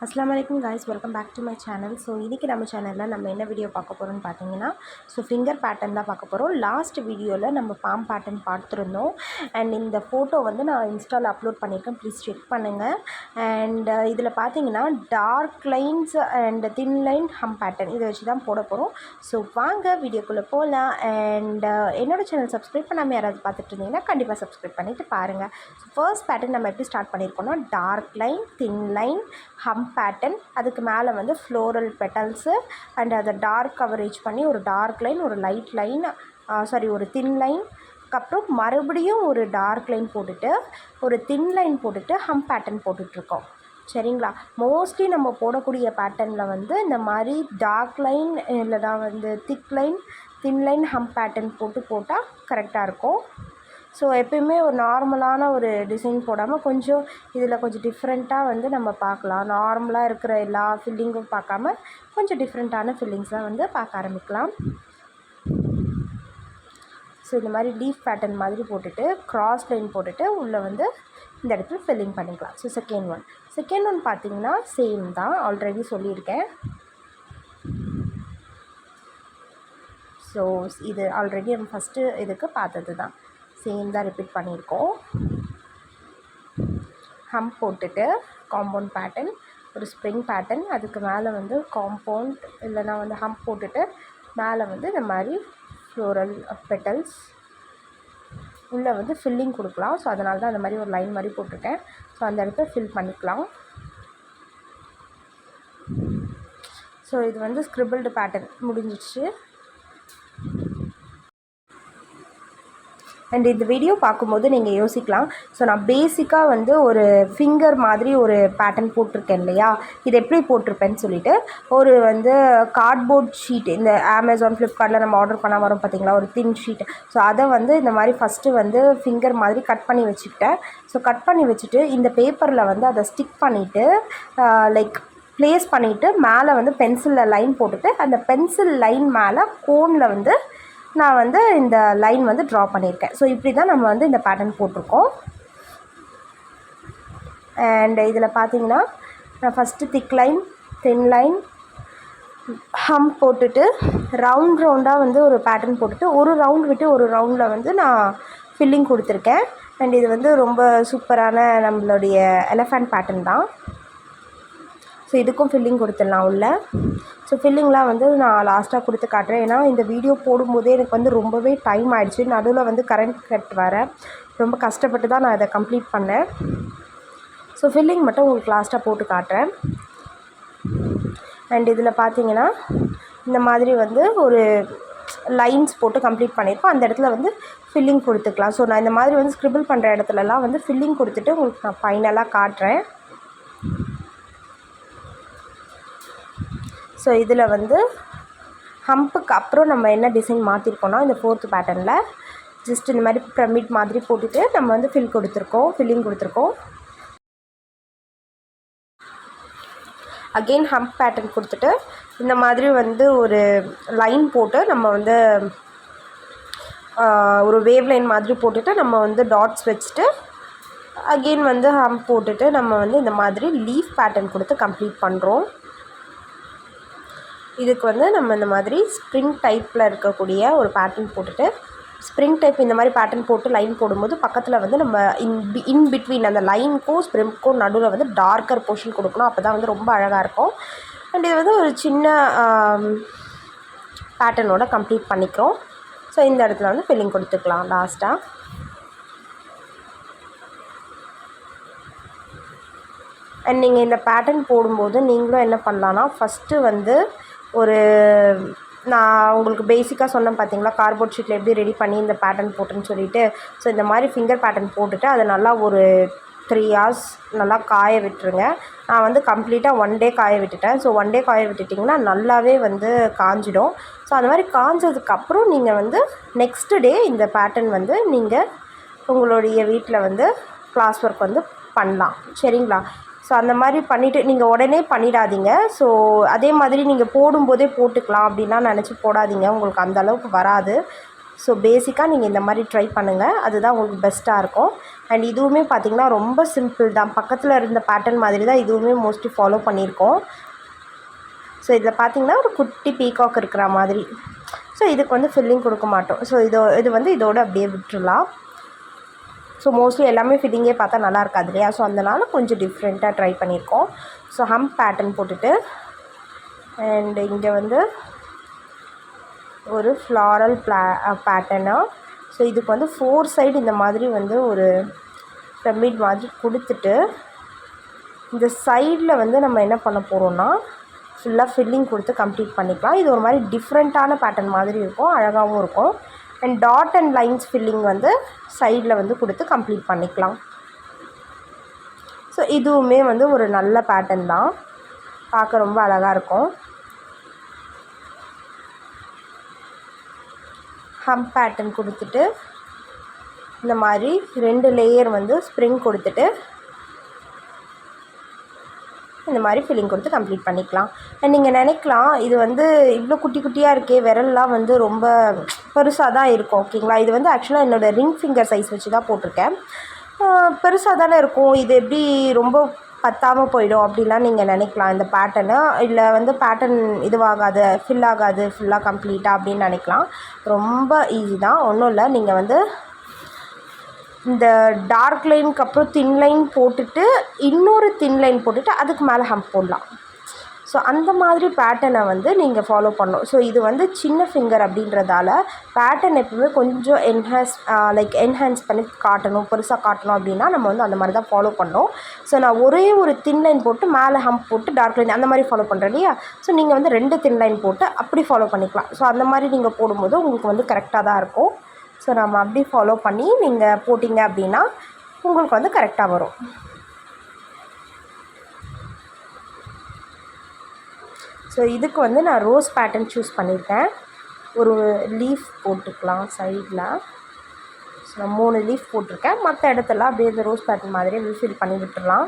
अस्सलाम वालेकुम guys, welcome back to my channel. So இன்றைக்கி நம்ம சேனலில் நம்ம என்ன வீடியோ பார்க்க போகிறோம்னு பார்த்தீங்கன்னா, ஃபிங்கர் பேட்டர்ன் தான் பார்க்க போகிறோம். லாஸ்ட் வீடியோவில் நம்ம பாம் பேட்டர்ன் பார்த்துருந்தோம். அண்ட் இந்த ஃபோட்டோ நான் இன்ஸ்டாவில் அப்லோட் பண்ணியிருக்கேன், ப்ளீஸ் செக் பண்ணுங்கள். அண்ட் இதில் பார்த்தீங்கன்னா dark lines and thin line hmm pattern இதை வச்சு தான் போட போகிறோம். ஸோ வாங்க வீடியோக்குள்ளே போகலாம். அண்ட் என்னோடய சேனல் சப்ஸ்கிரைப் பண்ணாமல் யாராவது பார்த்துட்டு இருந்தீங்கன்னா கண்டிப்பாக சப்ஸ்கிரைப் பண்ணிவிட்டு பாருங்கள். ஸோ ஃபர்ஸ்ட் பேட்டர்ன் நம்ம எப்படி ஸ்டார்ட் பண்ணியிருக்கோம்னா, டார்க் லைன், தின் லைன், ஹம் பேட்டர்ன், அதுக்கு மேலே ஃப்ளோரல் பெட்டல்ஸு அண்ட் அதை டார்க் கவரேஜ் பண்ணி ஒரு டார்க் லைன், ஒரு லைட் லைன், ஒரு தின் லைன், அப்புறம் மறுபடியும் ஒரு டார்க் லைன் போட்டுட்டு ஒரு தின் லைன் போட்டுட்டு ஹம் பேட்டர்ன் போட்டுட்ருக்கோம். சரிங்களா? மோஸ்ட்லி நம்ம போடக்கூடிய பேட்டர்னில் இந்த மாதிரி டார்க் லைன் இல்லைனா திக் லைன், தின் லைன், ஹம் பேட்டர்ன் போட்டால் கரெக்டாக இருக்கும். ஸோ எப்பயுமே ஒரு நார்மலான ஒரு டிசைன் போடாமல் கொஞ்சம் இதில் கொஞ்சம் டிஃப்ரெண்ட்டாக நம்ம பார்க்கலாம். நார்மலாக இருக்கிற எல்லா ஃபில்லிங்கும் பார்க்காம கொஞ்சம் டிஃப்ரெண்ட்டான ஃபில்லிங்ஸாக பார்க்க ஆரம்பிக்கலாம். ஸோ இந்த மாதிரி லீஃப் பேட்டர்ன் மாதிரி போட்டுட்டு க்ராஸ் லைன் போட்டுட்டு உள்ளே இந்த இடத்துல ஃபில்லிங் பண்ணிக்கலாம். ஸோ செகண்ட் ஒன் பார்த்திங்கன்னா சேம் தான், ஆல்ரெடி சொல்லியிருக்கேன். ஸோ இது ஆல்ரெடி நம்ம ஃபஸ்ட்டு இதுக்கு பார்த்தது தான், சேம் தான் ரிப்பீட் பண்ணியிருக்கோம். ஹம் போட்டுட்டு காம்பவுண்ட் பேட்டர்ன், ஒரு ஸ்ப்ரிங் பேட்டர்ன், அதுக்கு மேலே காம்பவுண்ட் இல்லைனா ஹம் போட்டுட்டு மேலே இந்த மாதிரி ஃப்ளோரல் பெட்டல்ஸ் உள்ளே ஃபில்லிங் கொடுக்கலாம். ஸோ அதனால தான் அந்த மாதிரி ஒரு லைன் மாதிரி போட்டிருக்கேன். ஸோ அந்த இடத்த ஃபில் பண்ணிக்கலாம். ஸோ இது ஸ்க்ரிபிள்டு பேட்டர்ன் முடிஞ்சிடுச்சு. அண்ட் இந்த வீடியோ பார்க்கும்போது நீங்கள் யோசிக்கலாம், ஸோ நான் பேசிக்காக ஒரு ஃபிங்கர் மாதிரி ஒரு பேட்டர்ன் போட்டிருக்கேன் இல்லையா, இது எப்படி போட்டிருப்பேன்னு சொல்லிவிட்டு ஒரு கார்ட்போர்ட் ஷீட், இந்த அமேசான் ஃப்ளிப்கார்ட்டில் நம்ம ஆர்டர் பண்ணால் வரும் பார்த்திங்களா, ஒரு தின் ஷீட். ஸோ அதை இந்த மாதிரி ஃபஸ்ட்டு ஃபிங்கர் மாதிரி கட் பண்ணி வச்சுக்கிட்டேன். ஸோ கட் பண்ணி வச்சுட்டு இந்த பேப்பரில் அதை ஸ்டிக் பண்ணிவிட்டு லைக் ப்ளேஸ் பண்ணிவிட்டு மேலே பென்சிலில் லைன் போட்டுட்டு அந்த பென்சில் லைன் மேலே கோனில் நான் இந்த லைன் ட்ரா பண்ணியிருக்கேன். ஸோ இப்படி தான் நம்ம இந்த பேட்டர்ன் போட்டிருக்கோம். அண்ட் இதில் பார்த்தீங்கன்னா நான் first thick line, thin line, hmm போட்டுட்டு ரவுண்டாக ஒரு பேட்டர்ன் போட்டுட்டு ஒரு ரவுண்ட் விட்டு ஒரு ரவுண்டில் நான் ஃபில்லிங் கொடுத்துருக்கேன். அண்ட் இது ரொம்ப சூப்பரான நம்மளுடைய எலஃபண்ட் பேட்டர்ன் தான். ஸோ இதுக்கும் ஃபில்லிங் கொடுத்துடலாம் உள்ள. ஸோ ஃபில்லிங்லாம் நான் லாஸ்ட்டாக கொடுத்து காட்டுறேன். ஏன்னா இந்த வீடியோ போடும்போதே எனக்கு ரொம்பவே டைம் ஆகிடுச்சு. நடுவில் கரண்ட் கட் வர ரொம்ப கஷ்டப்பட்டு தான் நான் இதை கம்ப்ளீட் பண்ணேன். ஸோ ஃபில்லிங் மட்டும் உங்களுக்கு லாஸ்ட்டாக போட்டு காட்டுறேன். அண்ட் இதில் பார்த்தீங்கன்னா இந்த மாதிரி ஒரு லைன்ஸ் போட்டு கம்ப்ளீட் பண்ணியிருப்போம். அந்த இடத்துல ஃபில்லிங் கொடுத்துக்கலாம். ஸோ நான் இந்த மாதிரி ஸ்க்ரிபிள் பண்ணுற இடத்துலலாம் ஃபில்லிங் கொடுத்துட்டு உங்களுக்கு நான் ஃபைனலாக காட்டுறேன். ஸோ இதில் ஹம்புக்கு அப்புறம் நம்ம என்ன டிசைன் மாற்றிருக்கோன்னா, இந்த ஃபோர்த்து பேட்டர்னில் ஜஸ்ட் இந்த மாதிரி பிரமிட் மாதிரி போட்டுட்டு நம்ம ஃபில்லிங் கொடுத்துருக்கோம். அகெயின் ஹம்ப் பேட்டர்ன் கொடுத்துட்டு இந்த மாதிரி ஒரு லைன் போட்டு நம்ம ஒரு வேவ் லைன் மாதிரி போட்டுட்டு நம்ம டாட்ஸ் வச்சுட்டு அகெயின் ஹம்ப் போட்டுட்டு நம்ம இந்த மாதிரி லீஃப் பேட்டர்ன் கொடுத்து கம்ப்ளீட் பண்ணுறோம். இதுக்கு நம்ம இந்த மாதிரி ஸ்ப்ரிங் டைப்பில் இருக்கக்கூடிய ஒரு பேட்டர்ன் போட்டுட்டு ஸ்ப்ரிங் டைப் இந்த மாதிரி பேட்டர்ன் போட்டு லைன் போடும்போது பக்கத்தில் நம்ம இன் பிட்வீன் அந்த லைனுக்கும் ஸ்ப்ரிங்க்கும் நடுவில் டார்க்கர் போர்ஷன் கொடுக்கணும். அப்போ தான் ரொம்ப அழகாக இருக்கும். அண்ட் இது ஒரு சின்ன பேட்டர்னோட கம்ப்ளீட் பண்ணிக்கிறோம். ஸோ இந்த இடத்துல ஃபில்லிங் கொடுத்துக்கலாம் லாஸ்ட்டாக. அண்ட் நீங்கள் இந்த பேட்டர்ன் போடும்போது நீங்களும் என்ன பண்ணலான்னா, ஃபஸ்ட்டு நான் உங்களுக்கு பேசிக்காக சொன்னேன் பார்த்தீங்களா, கார்ட்போர்ட் ஷீட்டில் எப்படி ரெடி பண்ணி இந்த பேட்டர்ன் போட்டுன்னு சொல்லிவிட்டு. ஸோ இந்த மாதிரி ஃபிங்கர் பேட்டர்ன் போட்டுட்டு அதை நல்லா ஒரு 3 hours நல்லா காய விட்டுருங்க. நான் கம்ப்ளீட்டாக 1 day காய விட்டுட்டேன். ஸோ 1 day காய விட்டுட்டிங்கன்னா நல்லாவே காஞ்சிடும். ஸோ அந்த மாதிரி காஞ்சதுக்கப்புறம் நீங்கள் நெக்ஸ்ட்டு டே இந்த பேட்டர்ன் நீங்கள் உங்களுடைய வீட்டில் கிளாஸ் ஒர்க் பண்ணலாம். சரிங்களா? ஸோ அந்த மாதிரி பண்ணிவிட்டு நீங்கள் உடனே பண்ணிடாதீங்க. ஸோ அதே மாதிரி நீங்கள் போடும்போதே போட்டுக்கலாம் அப்படின்லாம் நினச்சி போடாதீங்க, உங்களுக்கு அந்தளவுக்கு வராது. ஸோ பேசிக்காக நீங்கள் இந்த மாதிரி ட்ரை பண்ணுங்கள், அதுதான் உங்களுக்கு பெஸ்ட்டாக இருக்கும். அண்ட் இதுவுமே பார்த்திங்கன்னா ரொம்ப சிம்பிள் தான், பக்கத்தில் இருந்த பேட்டர்ன் மாதிரி தான் இதுவுமே மோஸ்ட்லி ஃபாலோ பண்ணியிருக்கோம். ஸோ இதில் பார்த்திங்கன்னா ஒரு குட்டி பீகாக் இருக்கிற மாதிரி. ஸோ இதுக்கு வந்து ஃபில்லிங் கொடுக்க மாட்டோம். ஸோ இது வந்து இதோடு அப்படியே விட்டுடலாம். ஸோ மோஸ்ட்லி எல்லாமே ஃபிட்டிங்கே பார்த்தா நல்லா இருக்காது இல்லையா? ஸோ அதனால் கொஞ்சம் டிஃப்ரெண்ட்டாக ட்ரை பண்ணியிருக்கோம். ஸோ ஹம்ப் பேட்டர்ன் போட்டுட்டு அண்ட் இங்கே வந்து ஒரு ஃப்ளாரல் பேட்டர்னா. ஸோ இதுக்கு வந்து 4 சைடு இந்த மாதிரி வந்து ஒரு பிரமிட் மாதிரி கொடுத்துட்டு இந்த சைடில் வந்து நம்ம என்ன பண்ண போகிறோன்னா ஃபுல்லாக ஃபில்லிங் கொடுத்து கம்ப்ளீட் பண்ணிக்கலாம். இது ஒரு மாதிரி டிஃப்ரெண்ட்டான பேட்டர்ன் மாதிரி இருக்கும், அழகாகவும் இருக்கும். And dot and lines filling வந்து சைடில் வந்து கொடுத்து கம்ப்ளீட் பண்ணிக்கலாம். ஸோ இதுவுமே வந்து ஒரு நல்ல பேட்டர்ன் தான், பார்க்க ரொம்ப அழகாக இருக்கும். ஹம்ப் பேட்டர்ன் கொடுத்துட்டு இந்த மாதிரி 2 லேயர் வந்து ஸ்ப்ரிங் கொடுத்துட்டு இந்த மாதிரி ஃபில்லிங் கொடுத்து கம்ப்ளீட் பண்ணிக்கலாம். அண்ட் நீங்கள் நினைக்கலாம் இது வந்து இவ்வளோ குட்டி குட்டியாக இருக்கே, விரல்லாம் வந்து ரொம்ப பெருசாக தான் இருக்கும். ஓகேங்களா, இது வந்து ஆக்சுவலாக என்னோடய ரிங் ஃபிங்கர் சைஸ் வச்சு தான் போட்டிருக்கேன். பெருசாக தானே இருக்கும், இது எப்படி ரொம்ப பத்தாமல் போயிடும் அப்படிலாம் நீங்கள் நினைக்கலாம் இந்த பேட்டர்னு. இல்லை வந்து பேட்டர்ன் இதுவாகாது, ஃபில் ஆகாது ஃபுல்லாக கம்ப்ளீட்டாக அப்படின்னு நினைக்கலாம். ரொம்ப ஈஸி தான், ஒன்றும் இல்லை. நீங்கள் வந்து இந்த டார்க் லைனுக்கு அப்புறம் தின் லைன் போட்டுட்டு இன்னொரு தின் லைன் போட்டுட்டு அதுக்கு மேலே ஹம்ப் போடலாம். ஸோ அந்த மாதிரி பேட்டர்னை வந்து நீங்கள் ஃபாலோ பண்ணணும். ஸோ இது வந்து சின்ன ஃபிங்கர் அப்படின்றதால பேட்டர்ன் எப்பவுமே கொஞ்சம் என்ஹான்ஸ் பண்ணி காட்டணும், பெருசாக காட்டணும் அப்படின்னா நம்ம வந்து அந்த மாதிரி தான் ஃபாலோ பண்ணோம். ஸோ நான் ஒரே ஒரு தின் லைன் போட்டு மேலே ஹம்ப் போட்டு டார்க் லைன் அந்த மாதிரி ஃபாலோ பண்ணுறேன் இல்லையா? ஸோ நீங்கள் வந்து 2 தின் லைன் போட்டு அப்படி ஃபாலோ பண்ணிக்கலாம். ஸோ அந்த மாதிரி நீங்கள் போடும்போது உங்களுக்கு வந்து கரெக்டாக தான் இருக்கும். ஸோ நம்ம அப்படி ஃபாலோ பண்ணி நீங்கள் போட்டிங்க அப்படின்னா உங்களுக்கு வந்து கரெக்டாக வரும். ஸோ இதுக்கு வந்து நான் ரோஸ் பேட்டர்ன் சூஸ் பண்ணியிருக்கேன். ஒரு லீஃப் போட்டுக்கலாம் சைடில். ஸோ நான் 3 லீஃப் போட்டிருக்கேன், மற்ற இடத்துல அப்படியே இந்த ரோஸ் பேட்டர்ன் மாதிரியே ஃபில் பண்ணி விட்டுடலாம்.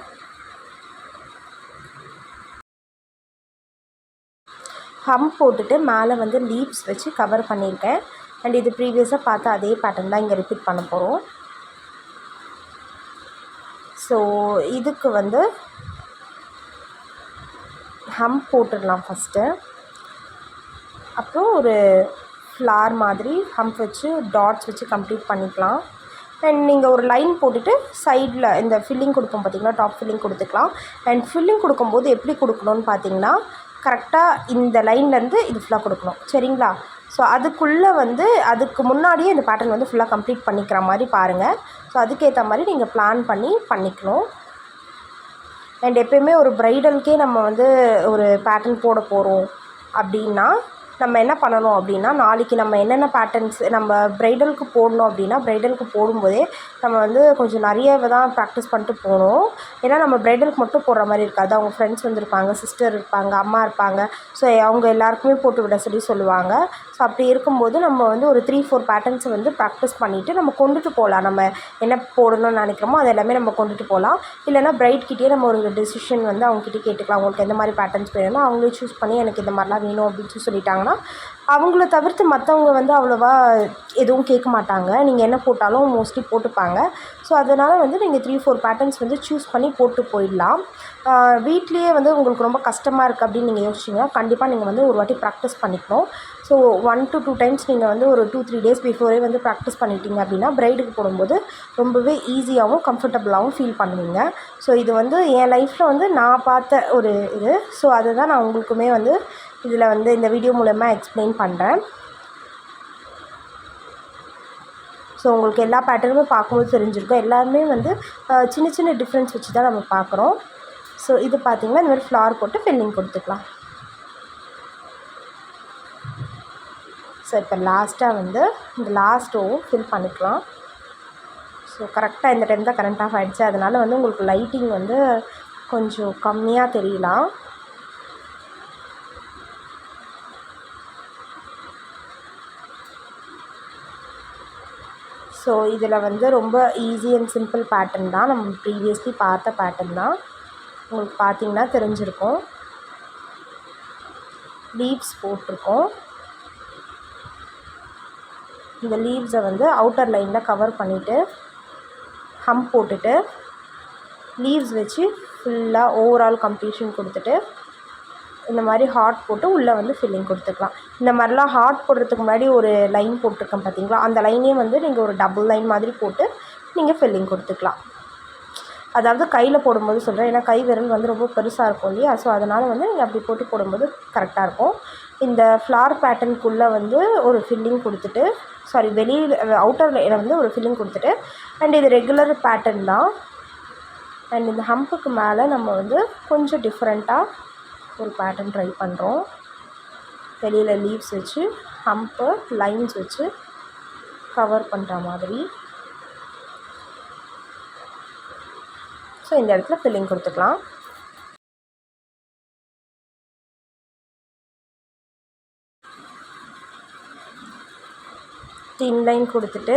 ஹம்ப் போட்டுட்டு மேலே வந்து லீவ்ஸ் வச்சு கவர் பண்ணியிருக்கேன். அண்ட் இது ப்ரீவியஸாக பார்த்து அதே பேட்டர்ன் தான் இங்கே ரிப்பீட் பண்ண போகிறோம். ஸோ இதுக்கு வந்து ஹம்ப் போட்டுடலாம் ஃபஸ்ட்டு. அப்புறம் ஒரு ஃப்ளார் மாதிரி ஹம்ப் வச்சு டாட்ஸ் வச்சு கம்ப்ளீட் பண்ணிக்கலாம். அண்ட் நீங்கள் ஒரு லைன் போட்டுட்டு சைடில் இந்த ஃபில்லிங் கொடுப்போம் பார்த்திங்கன்னா, டாப் ஃபில்லிங் கொடுத்துக்கலாம். அண்ட் ஃபில்லிங் கொடுக்கும்போது எப்படி கொடுக்கணும்னு பார்த்தீங்கன்னா, கரெக்டாக இந்த லைன்லேருந்து இது ஃபுல்லாக கொடுக்கணும், சரிங்களா? ஸோ அதுக்குள்ளே வந்து அதுக்கு முன்னாடியே இந்த பேட்டர்ன் வந்து ஃபுல்லாக கம்ப்ளீட் பண்ணிக்கிற மாதிரி பாருங்கள். ஸோ அதுக்கேற்ற மாதிரி நீங்கள் பிளான் பண்ணிக்கணும். அண்ட் எப்போயுமே ஒரு ப்ரைடலுக்கே நம்ம வந்து ஒரு பேட்டர்ன் போட போகிறோம் அப்படின்னா நம்ம என்ன பண்ணணும் அப்படின்னா, நாளைக்கு நம்ம என்னென்ன பேட்டர்ன்ஸ் நம்ம ப்ரைடலுக்கு போடணும் அப்படின்னா, ப்ரைடலுக்கு போடும்போதே நம்ம வந்து கொஞ்சம் நிறைய தான் ப்ராக்டிஸ் பண்ணிட்டு போகணும். ஏன்னா நம்ம ப்ரைடலுக்கு மட்டும் போடுற மாதிரி இருக்காது, அவங்க ஃப்ரெண்ட்ஸ் வந்துருப்பாங்க, சிஸ்டர் இருப்பாங்க, அம்மா இருப்பாங்க. ஸோ அவங்க எல்லாருக்குமே போட்டு விட சொல்லுவாங்க. ஸோ அப்படி இருக்கும்போது நம்ம வந்து ஒரு 3-4 பேட்டர்ன்ஸை வந்து ப்ராக்டிஸ் பண்ணிவிட்டு நம்ம கொண்டுட்டு போகலாம். நம்ம என்ன போடணும்னு நினைக்கிறோமோ அது எல்லாமே நம்ம கொண்டுட்டு போகலாம். இல்லைனா ப்ரைட்கிட்டே நம்ம ஒரு டெசிஷன் வந்து அவங்ககிட்ட கேட்டுக்கலாம், அவங்களுக்கு எந்த மாதிரி பேட்டர்ன்ஸ் வேணுமோ அவங்களே சூஸ் பண்ணி எனக்கு இந்த மாதிரிலாம் வேணும் அப்படின்னு சொல்லிட்டாங்கன்னா அவங்கள தவிர்த்து மற்றவங்க வந்து அவ்வளோவா எதுவும் கேட்க மாட்டாங்க, நீங்கள் என்ன போட்டாலும் மோஸ்ட்லி போட்டுப்பாங்க. ஸோ அதனால் வந்து நீங்கள் 3-4 பேட்டர்ன்ஸ் வந்து சூஸ் பண்ணி போட்டு போயிடலாம். வீட்லேயே வந்து உங்களுக்கு ரொம்ப கஷ்டமாக இருக்குது அப்படின்னு நீங்கள் யோசிச்சிங்கன்னா கண்டிப்பாக நீங்கள் வந்து ஒரு வாட்டி ப்ராக்டிஸ் பண்ணிக்கணும். ஸோ 1 to 2 டைம்ஸ் நீங்கள் வந்து ஒரு 2-3 டேஸ் பிஃபோரே வந்து ப்ராக்டிஸ் பண்ணிட்டீங்க அப்படின்னா ப்ரைடுக்கு போடும்போது ரொம்பவே ஈஸியாகவும் கம்ஃபர்டபுளாகவும் ஃபீல் பண்ணுவீங்க. ஸோ இது வந்து என் லைஃப்பில் வந்து நான் பார்த்த ஒரு இது. ஸோ அதை தான் நான் உங்களுக்குமே வந்து இதில் வந்து இந்த வீடியோ மூலமாக எக்ஸ்பிளைன் பண்ணுறேன். ஸோ உங்களுக்கு எல்லா பேட்டர்னுமே பார்க்கும்போது தெரிஞ்சிருக்கும், எல்லாருமே வந்து சின்ன சின்ன டிஃப்ரென்ஸ் வச்சு தான் நம்ம பார்க்குறோம். ஸோ இது பார்த்திங்கன்னா இந்த மாதிரி ஃப்ளார் போட்டு ஃபில்லிங் கொடுத்துக்கலாம். ஸோ இப்போ லாஸ்ட்டாக வந்து இந்த லாஸ்ட் ரோவும் ஃபில் பண்ணிக்கலாம். ஸோ கரெக்டாக இந்த டைம் தான் கரண்ட் ஆஃப் ஆகிடுச்சு, அதனால் வந்து உங்களுக்கு லைட்டிங் வந்து கொஞ்சம் கம்மியாக தெரியலாம். ஸோ இதில் வந்து ரொம்ப ஈஸி அண்ட் சிம்பிள் பேட்டர்ன் தான், நம்ம ப்ரீவியஸ்லி பார்த்த பேட்டர்ன் தான். உங்களுக்கு பார்த்திங்கன்னா தெரிஞ்சிருக்கும், லீவ்ஸ் போட்டிருக்கோம். இந்த லீவ்ஸை வந்து அவுட்டர் லைனில் கவர் பண்ணிவிட்டு ஹம்ப் போட்டுட்டு லீவ்ஸ் வச்சு ஃபுல்லாக ஓவரால் கம்ப்ளீஷன் கொடுத்துட்டு இந்த மாதிரி ஹார்ட் போட்டு உள்ளே வந்து ஃபில்லிங் கொடுத்துக்கலாம். இந்த மாதிரிலாம் ஹார்ட் போடுறதுக்கு முன்னாடி ஒரு லைன் போட்டிருக்கேன் பார்த்தீங்களா, அந்த லைனே வந்து நீங்கள் ஒரு டபுள் லைன் மாதிரி போட்டு நீங்கள் ஃபில்லிங் கொடுத்துக்கலாம். அதாவது கையில் போடும்போது சொல்கிறேன், ஏன்னா கை விரல் வந்து ரொம்ப பெருசாக இருக்கும் இல்லையா, ஸோ அதனால் வந்து நீங்கள் அப்படி போட்டு போடும்போது கரெக்டாக இருக்கும். இந்த ஃப்ளார் பேட்டர்னுக்குள்ளே வந்து ஒரு ஃபில்லிங் கொடுத்துட்டு வெளியில் அவுட்டரில் வந்து ஒரு ஃபில்லிங் கொடுத்துட்டு அண்ட் இது ரெகுலர் பேட்டர்ன் தான். அண்ட் இந்த ஹம்புக்கு மேலே நம்ம வந்து கொஞ்சம் டிஃப்ரெண்ட்டாக ஒரு பேட்டர்ன் ட்ரை பண்ணுறோம். வெளியில் லீவ்ஸ் வச்சு ஹம்பு லைன்ஸ் வச்சு கவர் பண்ணுற மாதிரி. ஸோ இந்த இடத்துல ஃபில்லிங் கொடுத்துக்கலாம். தின் லைன் கொடுத்துட்டு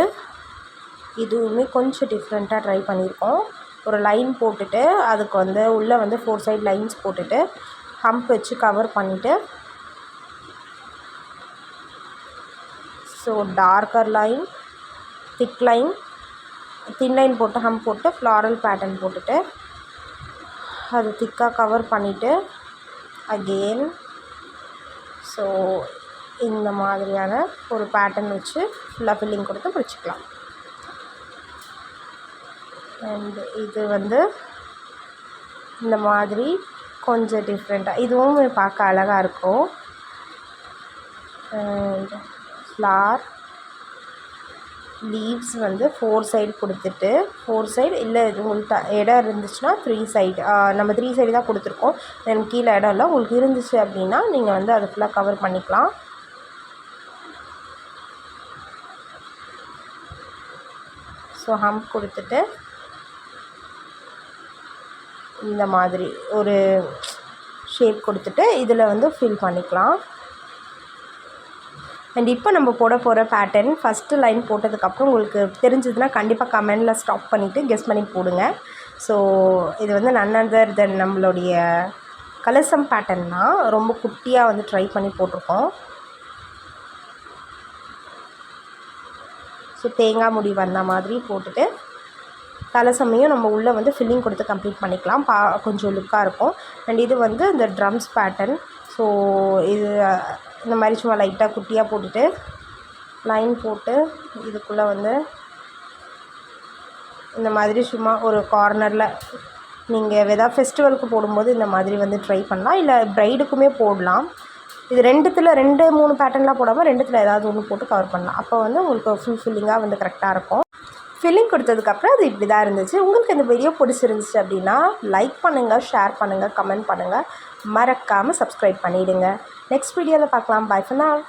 இதுவுமே கொஞ்சம் டிஃப்ரெண்ட்டாக ட்ரை பண்ணியிருக்கோம். ஒரு லைன் போட்டுட்டு அதுக்கு வந்து உள்ளே வந்து 4 சைடு லைன்ஸ் போட்டுட்டு ஹம்ப் வச்சு கவர் பண்ணிவிட்டு so darker line, thick line, thin line போட்டு ஹம்ப் போட்டு ஃப்ளாரல் பேட்டர்ன் போட்டுட்டு அது திக்காக கவர் பண்ணிவிட்டு அகெயின் ஸோ இந்த மாதிரியான ஒரு பேட்டர்ன் வச்சு ஃபுல்லாக ஃபில்லிங் கொடுத்து முடிச்சுக்கலாம். அண்ட் இது வந்து இந்த மாதிரி கொஞ்சம் டிஃப்ரெண்ட்டாக இதுவும் பார்க்க அழகாக இருக்கும். அண்ட் ஃப்ளார் லீவ்ஸ் வந்து 4 சைடு கொடுத்துட்டு 4 சைடு இல்லை உங்களுக்கு இடம் இருந்துச்சுன்னா 3 சைடு நம்ம 3 சைடு தான் கொடுத்துருக்கோம். எனக்கு கீழே இடம் இல்லை, உங்களுக்கு இருந்துச்சு அப்படின்னா நீங்கள் வந்து அதை ஃபுல்லாக கவர் பண்ணிக்கலாம். ஸோ ஹம்ப் கொடுத்துட்டு இந்த மாதிரி ஒரு ஷேப் கொடுத்துட்டு இதில் வந்து ஃபில் பண்ணிக்கலாம். அண்ட் இப்போ நம்ம போட போகிற பேட்டர்ன் ஃபஸ்ட்டு லைன் போட்டதுக்கப்புறம் உங்களுக்கு தெரிஞ்சதுன்னா கண்டிப்பாக கமெண்டில் ஸ்டாப் பண்ணிவிட்டு கெஸ் பண்ணி போடுங்க. ஸோ இது வந்து நன் அதர் தென் நம்மளுடைய கலசம் பேட்டர்ன் தான். ரொம்ப குட்டியாக வந்து ட்ரை பண்ணி போட்டிருக்கோம். ஸோ தேங்காய் முடி வந்த மாதிரி போட்டுட்டு கலசமையும் நம்ம உள்ளே வந்து ஃபில்லிங் கொடுத்து கம்ப்ளீட் பண்ணிக்கலாம். கொஞ்சம் லுக்காக இருக்கும். அண்ட் இது வந்து இந்த ட்ரம்ஸ் பேட்டர்ன். ஸோ இது இந்த மாதிரி சும்மா லைட்டாக குட்டியாக போட்டுட்டு லைன் போட்டு இதுக்குள்ளே வந்து இந்த மாதிரி சும்மா ஒரு கார்னரில் நீங்கள் எதாவது ஃபெஸ்டிவலுக்கு போடும்போது இந்த மாதிரி வந்து ட்ரை பண்ணலாம், இல்லை ப்ரைடுக்குமே போடலாம். இது 2-3 பேட்டர்ன்லாம் போடாமல் 2த்தில் ஏதாவது ஒன்று போட்டு கவர் பண்ணலாம். அப்போ வந்து உங்களுக்கு ஃபில்லிங்காக வந்து கரெக்டாக இருக்கும். ஃபில்லிங் கொடுத்ததுக்கப்புறம் அது இப்படி தான் இருந்துச்சு. உங்களுக்கு இந்த வீடியோ பிடிச்சிருந்துச்சு அப்படின்னா லைக் பண்ணுங்கள், ஷேர் பண்ணுங்கள், கமெண்ட் பண்ணுங்கள், மறக்காமல் சப்ஸ்கிரைப் பண்ணிவிடுங்க. நெக்ஸ்ட் வீடியோவில் பார்க்கலாம். Bye for now.